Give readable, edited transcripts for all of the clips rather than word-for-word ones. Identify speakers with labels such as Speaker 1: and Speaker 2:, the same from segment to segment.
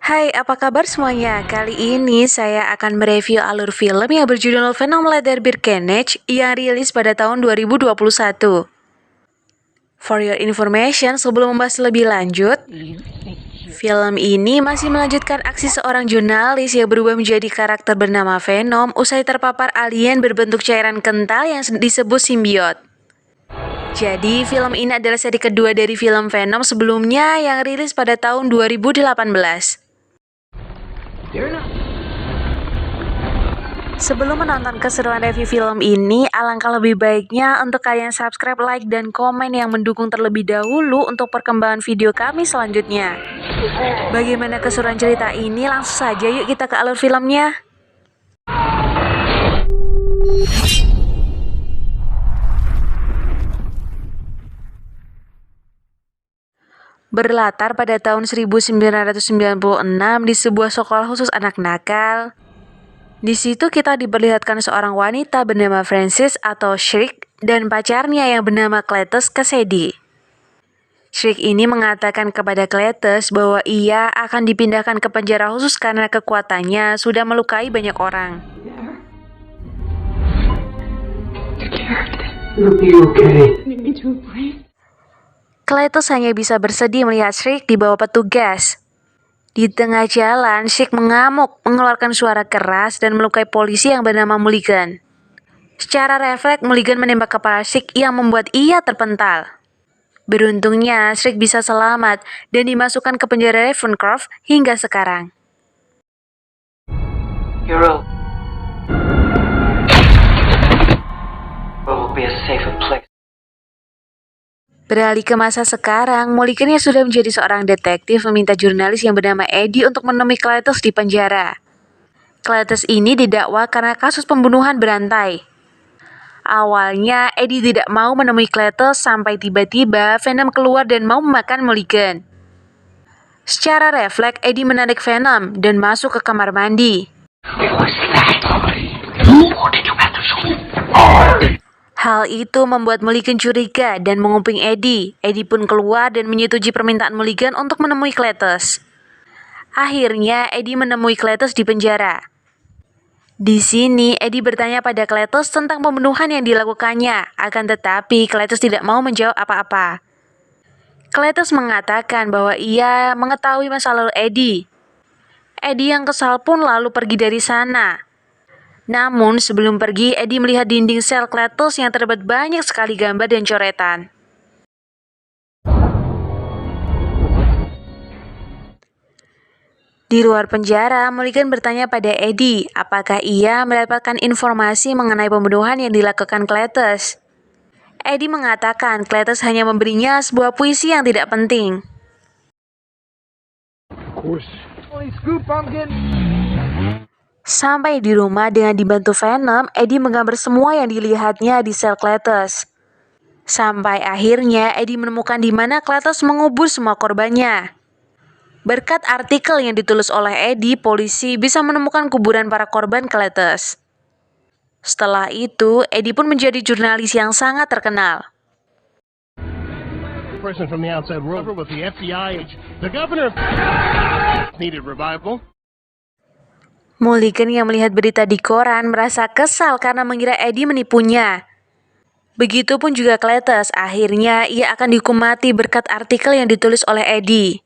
Speaker 1: Hai, apa kabar semuanya? Kali ini saya akan mereview alur film yang berjudul Venom Let There Be Carnage yang rilis pada tahun 2021. For your information, sebelum membahas lebih lanjut, film ini masih melanjutkan aksi seorang jurnalis yang berubah menjadi karakter bernama Venom usai terpapar alien berbentuk cairan kental yang disebut simbiot. Jadi, film ini adalah seri kedua dari film Venom sebelumnya yang rilis pada tahun 2018. Sebelum menonton keseruan review film ini, alangkah lebih baiknya untuk kalian subscribe, like, dan komen yang mendukung terlebih dahulu untuk perkembangan video kami selanjutnya. Bagaimana keseruan cerita ini? Langsung saja yuk kita ke alur filmnya. Berlatar pada tahun 1996 di sebuah sekolah khusus anak nakal. Di situ kita diperlihatkan seorang wanita bernama Frances atau Shriek dan pacarnya yang bernama Cletus Cassidy. Shriek ini mengatakan kepada Cletus bahwa ia akan dipindahkan ke penjara khusus karena kekuatannya sudah melukai banyak orang. Cletus hanya bisa bersedih melihat Shriek dibawa petugas. Di tengah jalan, Shriek mengamuk, mengeluarkan suara keras dan melukai polisi yang bernama Mulligan. Secara refleks, Mulligan menembak kepala Shriek yang membuat ia terpental. Beruntungnya, Shriek bisa selamat dan dimasukkan ke penjara Ravencroft hingga sekarang.
Speaker 2: Hero. What will be a safer place?
Speaker 1: Beralih ke masa sekarang, Mulligan yang sudah menjadi seorang detektif meminta jurnalis yang bernama Eddie untuk menemui Cletus di penjara. Cletus ini didakwa karena kasus pembunuhan berantai. Awalnya, Eddie tidak mau menemui Cletus sampai tiba-tiba Venom keluar dan mau memakan Mulligan. Secara refleks, Eddie menarik Venom dan masuk ke kamar mandi. Hal itu membuat Mulligan curiga dan menguping Eddie. Eddie pun keluar dan menyetujui permintaan Mulligan untuk menemui Cletus. Akhirnya, Eddie menemui Cletus di penjara. Di sini, Eddie bertanya pada Cletus tentang pembunuhan yang dilakukannya, akan tetapi Cletus tidak mau menjawab apa-apa. Cletus mengatakan bahwa ia mengetahui masa lalu Eddie. Eddie yang kesal pun lalu pergi dari sana. Namun sebelum pergi, Eddie melihat dinding sel Cletus yang terdapat banyak sekali gambar dan coretan. Di luar penjara, Mulligan bertanya pada Eddie apakah ia mendapatkan informasi mengenai pembunuhan yang dilakukan Cletus. Eddie mengatakan Cletus hanya memberinya sebuah puisi yang tidak penting. Sampai di rumah dengan dibantu Venom, Eddie menggambar semua yang dilihatnya di sel Cletus. Sampai akhirnya Eddie menemukan di mana Cletus mengubur semua korbannya. Berkat artikel yang ditulis oleh Eddie, polisi bisa menemukan kuburan para korban Cletus. Setelah itu, Eddie pun menjadi jurnalis yang sangat terkenal.
Speaker 3: Person from the outside world with the FBI. The governor needed revival.
Speaker 1: Mulligan yang melihat berita di koran merasa kesal karena mengira Eddie menipunya. Begitupun juga Cletus, akhirnya ia akan dihukum mati berkat artikel yang ditulis oleh Eddie.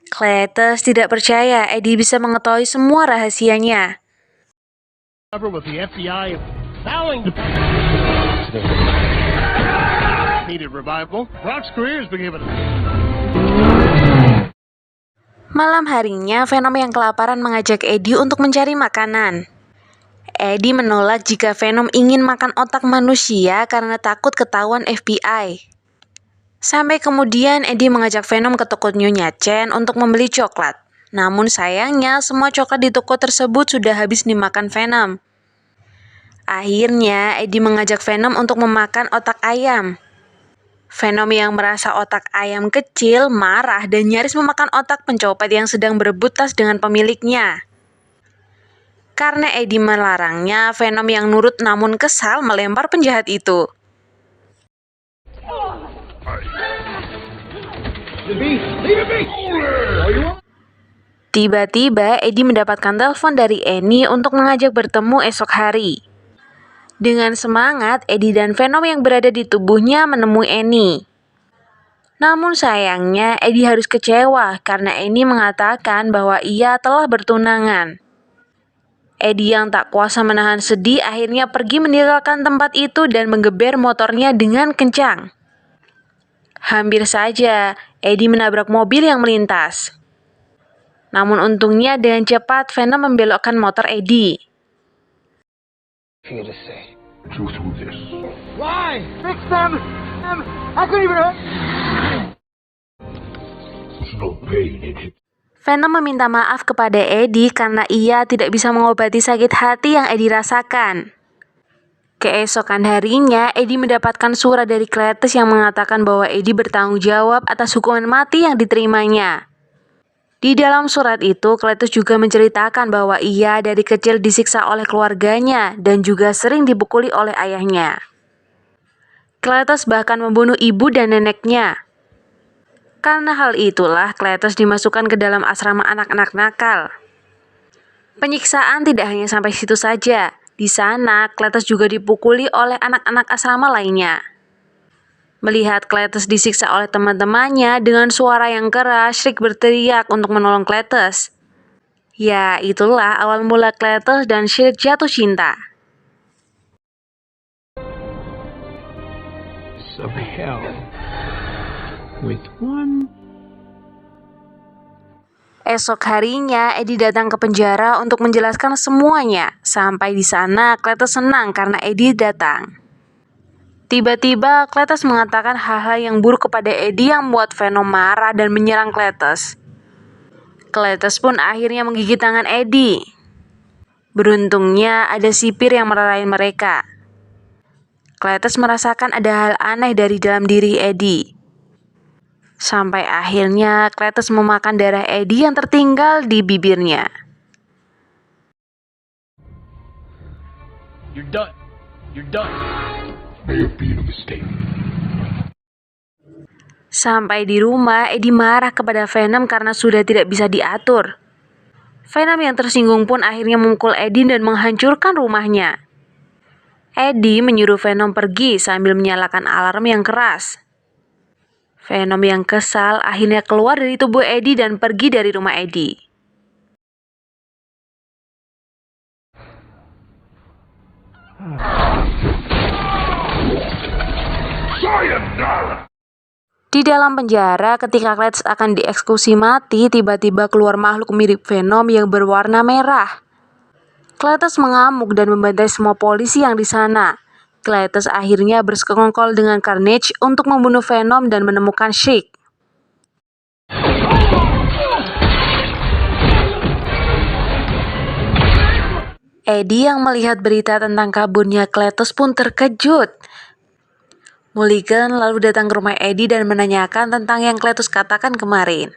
Speaker 1: Cletus tidak percaya Eddie bisa mengetahui semua rahasianya.
Speaker 3: With the FBI needed revival. Brock's career has been given.
Speaker 1: Malam harinya, Venom yang kelaparan mengajak Eddie untuk mencari makanan. Eddie menolak jika Venom ingin makan otak manusia karena takut ketahuan FBI. Sampai kemudian Eddie mengajak Venom ke toko Nyonya Chen untuk membeli coklat. Namun sayangnya semua coklat di toko tersebut sudah habis dimakan Venom. Akhirnya Eddie mengajak Venom untuk memakan otak ayam. Venom yang merasa otak ayam kecil marah dan nyaris memakan otak pencopet yang sedang berebut tas dengan pemiliknya. Karena Eddie melarangnya, Venom yang nurut namun kesal melempar penjahat itu. Tiba-tiba Eddie mendapatkan telepon dari Annie untuk mengajak bertemu esok hari. Dengan semangat, Eddie dan Venom yang berada di tubuhnya menemui Annie. Namun sayangnya Eddie harus kecewa karena Annie mengatakan bahwa ia telah bertunangan. Eddie yang tak kuasa menahan sedih akhirnya pergi meninggalkan tempat itu dan menggeber motornya dengan kencang. Hampir saja Eddie menabrak mobil yang melintas. Namun untungnya dengan cepat Venom membelokkan motor Eddie.
Speaker 2: For you to say.
Speaker 3: Go through this.
Speaker 4: Why? Fix them! I couldn't even hurt.
Speaker 3: There's no pain in it.
Speaker 1: Venom meminta maaf kepada Eddie karena ia tidak bisa mengobati sakit hati yang Eddie rasakan. Keesokan harinya, Eddie mendapatkan surat dari Cletus yang mengatakan bahwa Eddie bertanggung jawab atas hukuman mati yang diterimanya. Di dalam surat itu, Cletus juga menceritakan bahwa ia dari kecil disiksa oleh keluarganya dan juga sering dipukuli oleh ayahnya. Cletus bahkan membunuh ibu dan neneknya. Karena hal itulah, Cletus dimasukkan ke dalam asrama anak-anak nakal. Penyiksaan tidak hanya sampai situ saja. Di sana, Cletus juga dipukuli oleh anak-anak asrama lainnya. Melihat Cletus disiksa oleh teman-temannya dengan suara yang keras, Shriek berteriak untuk menolong Cletus. Ya, itulah awal mula Cletus dan Shriek jatuh cinta.
Speaker 5: Of hell with one.
Speaker 1: Esok harinya, Eddie datang ke penjara untuk menjelaskan semuanya. Sampai di sana, Cletus senang karena Eddie datang. Tiba-tiba, Cletus mengatakan hal-hal yang buruk kepada Eddie yang membuat Venom marah dan menyerang Cletus. Cletus pun akhirnya menggigit tangan Eddie. Beruntungnya, ada sipir yang marahin mereka. Cletus merasakan ada hal aneh dari dalam diri Eddie. Sampai akhirnya Cletus memakan darah Eddie yang tertinggal di bibirnya.
Speaker 5: You're done. You're done.
Speaker 3: May have been a mistake.
Speaker 1: Sampai di rumah, Eddie marah kepada Venom karena sudah tidak bisa diatur. Venom yang tersinggung pun akhirnya memukul Eddie dan menghancurkan rumahnya. Eddie menyuruh Venom pergi sambil menyalakan alarm yang keras. Venom yang kesal akhirnya keluar dari tubuh Eddie dan pergi dari rumah Eddie.
Speaker 3: Sayonara!
Speaker 1: Di dalam penjara, ketika Cletus akan dieksekusi mati, tiba-tiba keluar makhluk mirip Venom yang berwarna merah. Cletus mengamuk dan membantai semua polisi yang di sana. Cletus akhirnya bersekongkol dengan Carnage untuk membunuh Venom dan menemukan Shriek. Eddie yang melihat berita tentang kaburnya Cletus pun terkejut. Mulligan lalu datang ke rumah Eddie dan menanyakan tentang yang Cletus katakan kemarin.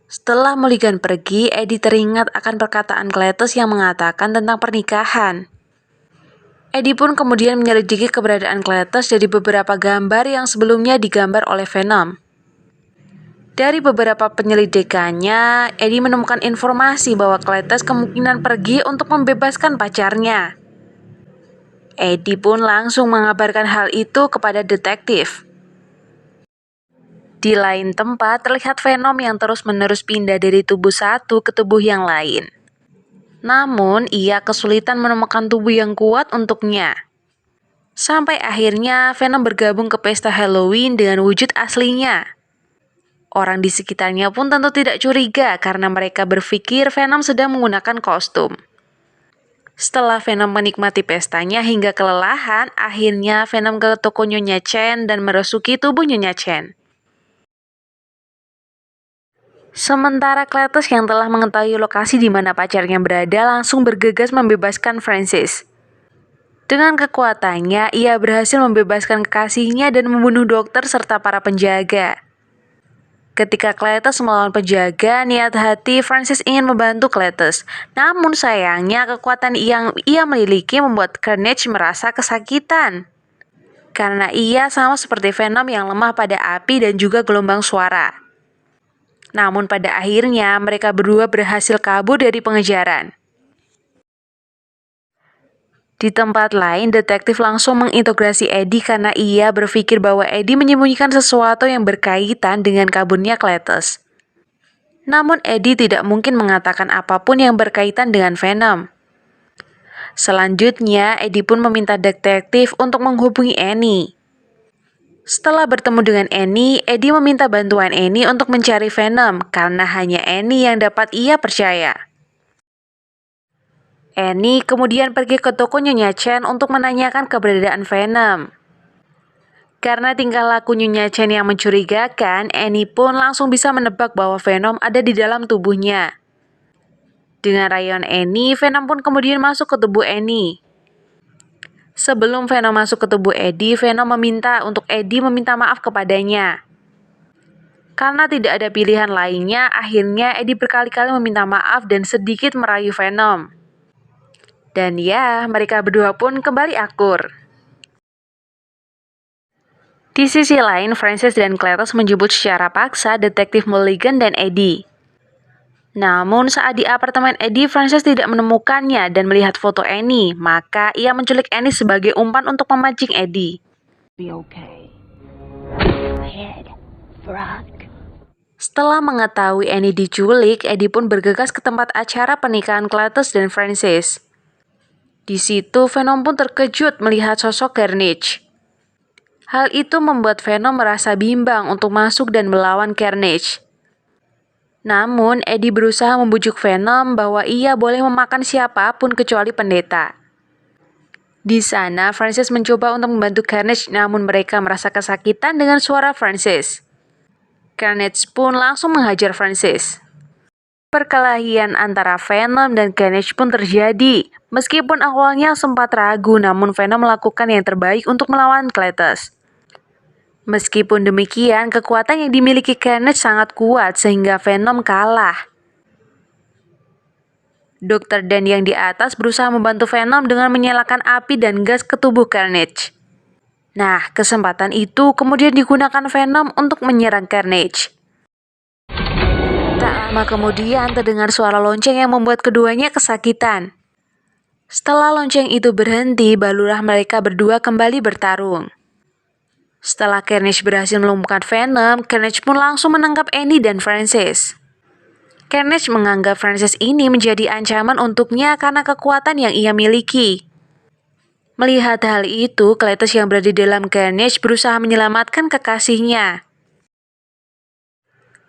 Speaker 1: Setelah Mulligan pergi, Eddie teringat akan perkataan Cletus yang mengatakan tentang pernikahan. Eddie pun kemudian menyelidiki keberadaan Cletus dari beberapa gambar yang sebelumnya digambar oleh Venom. Dari beberapa penyelidikannya, Eddie menemukan informasi bahwa Cletus kemungkinan pergi untuk membebaskan pacarnya. Eddie pun langsung mengabarkan hal itu kepada detektif. Di lain tempat, terlihat Venom yang terus-menerus pindah dari tubuh satu ke tubuh yang lain. Namun, ia kesulitan menemukan tubuh yang kuat untuknya. Sampai akhirnya, Venom bergabung ke pesta Halloween dengan wujud aslinya. Orang di sekitarnya pun tentu tidak curiga karena mereka berpikir Venom sedang menggunakan kostum. Setelah Venom menikmati pestanya hingga kelelahan, akhirnya Venom ke toko Nyonya Chen dan merasuki tubuh Nyonya Chen. Sementara Cletus yang telah mengetahui lokasi di mana pacarnya berada langsung bergegas membebaskan Francis. Dengan kekuatannya, ia berhasil membebaskan kekasihnya dan membunuh dokter serta para penjaga. Ketika Cletus melawan penjaga, niat hati Francis ingin membantu Cletus. Namun sayangnya kekuatan yang ia miliki membuat Carnage merasa kesakitan. Karena ia sama seperti Venom yang lemah pada api dan juga gelombang suara. Namun pada akhirnya mereka berdua berhasil kabur dari pengejaran. Di tempat lain, detektif langsung mengintegrasi Eddie karena ia berpikir bahwa Eddie menyembunyikan sesuatu yang berkaitan dengan kaburnya Cletus. Namun Eddie tidak mungkin mengatakan apapun yang berkaitan dengan Venom. Selanjutnya, Eddie pun meminta detektif untuk menghubungi Annie. Setelah bertemu dengan Annie, Eddie meminta bantuan Annie untuk mencari Venom karena hanya Annie yang dapat ia percaya. Annie kemudian pergi ke toko Nyonya Chen untuk menanyakan keberadaan Venom. Karena tingkah laku Nyonya Chen yang mencurigakan, Annie pun langsung bisa menebak bahwa Venom ada di dalam tubuhnya. Dengan rayuan Annie, Venom pun kemudian masuk ke tubuh Annie. Sebelum Venom masuk ke tubuh Eddie, Venom meminta untuk Eddie meminta maaf kepadanya. Karena tidak ada pilihan lainnya, akhirnya Eddie berkali-kali meminta maaf dan sedikit merayu Venom. Dan ya, mereka berdua pun kembali akur. Di sisi lain, Francis dan Cletus menjemput secara paksa detektif Mulligan dan Eddie. Namun saat di apartemen Eddie, Francis tidak menemukannya dan melihat foto Annie, maka ia menculik Annie sebagai umpan untuk memancing Eddie.
Speaker 6: Be okay. Head, frog.
Speaker 1: Setelah mengetahui Annie diculik, Eddie pun bergegas ke tempat acara pernikahan Cletus dan Francis. Di situ, Venom pun terkejut melihat sosok Carnage. Hal itu membuat Venom merasa bimbang untuk masuk dan melawan Carnage. Namun, Eddie berusaha membujuk Venom bahwa ia boleh memakan siapapun kecuali pendeta. Di sana, Francis mencoba untuk membantu Carnage, namun mereka merasa kesakitan dengan suara Francis. Carnage pun langsung menghajar Francis. Perkelahian antara Venom dan Carnage pun terjadi. Meskipun awalnya sempat ragu, namun Venom melakukan yang terbaik untuk melawan Cletus. Meskipun demikian, kekuatan yang dimiliki Carnage sangat kuat sehingga Venom kalah. Dr. Dan yang di atas berusaha membantu Venom dengan menyalakan api dan gas ke tubuh Carnage. Nah, kesempatan itu kemudian digunakan Venom untuk menyerang Carnage. Tak lama kemudian terdengar suara lonceng yang membuat keduanya kesakitan. Setelah lonceng itu berhenti, barulah mereka berdua kembali bertarung. Setelah Carnage berhasil melumpuhkan Venom, Carnage pun langsung menangkap Annie dan Francis. Carnage menganggap Francis ini menjadi ancaman untuknya karena kekuatan yang ia miliki. Melihat hal itu, Cletus yang berada di dalam Carnage berusaha menyelamatkan kekasihnya.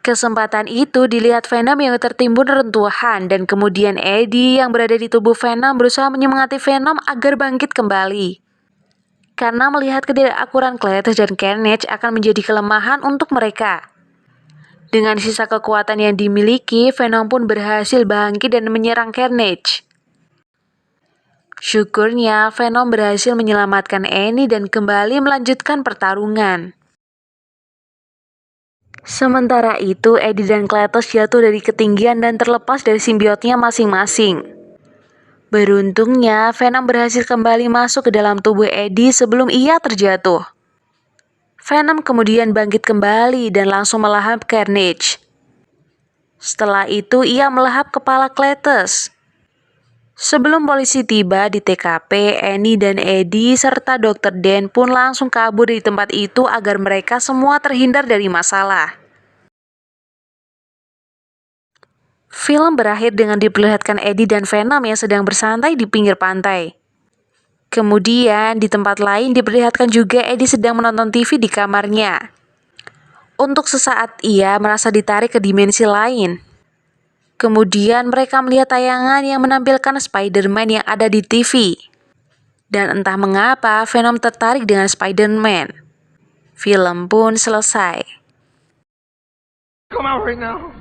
Speaker 1: Kesempatan itu dilihat Venom yang tertimbun reruntuhan dan kemudian Eddie yang berada di tubuh Venom berusaha menyemangati Venom agar bangkit kembali. Karena melihat ketidakakuran Cletus dan Carnage akan menjadi kelemahan untuk mereka. Dengan sisa kekuatan yang dimiliki, Venom pun berhasil bangkit dan menyerang Carnage. Syukurnya, Venom berhasil menyelamatkan Annie dan kembali melanjutkan pertarungan. Sementara itu, Eddie dan Cletus jatuh dari ketinggian dan terlepas dari simbiotnya masing-masing. Beruntungnya, Venom berhasil kembali masuk ke dalam tubuh Eddie sebelum ia terjatuh. Venom kemudian bangkit kembali dan langsung melahap Carnage. Setelah itu, ia melahap kepala Cletus. Sebelum polisi tiba di TKP, Annie dan Eddie serta Dr. Dan pun langsung kabur dari tempat itu agar mereka semua terhindar dari masalah. Film berakhir dengan diperlihatkan Eddie dan Venom yang sedang bersantai di pinggir pantai. Kemudian, di tempat lain diperlihatkan juga Eddie sedang menonton TV di kamarnya. Untuk sesaat ia merasa ditarik ke dimensi lain. Kemudian mereka melihat tayangan yang menampilkan Spider-Man yang ada di TV. Dan entah mengapa Venom tertarik dengan Spider-Man. Film pun selesai.
Speaker 3: Come out right now.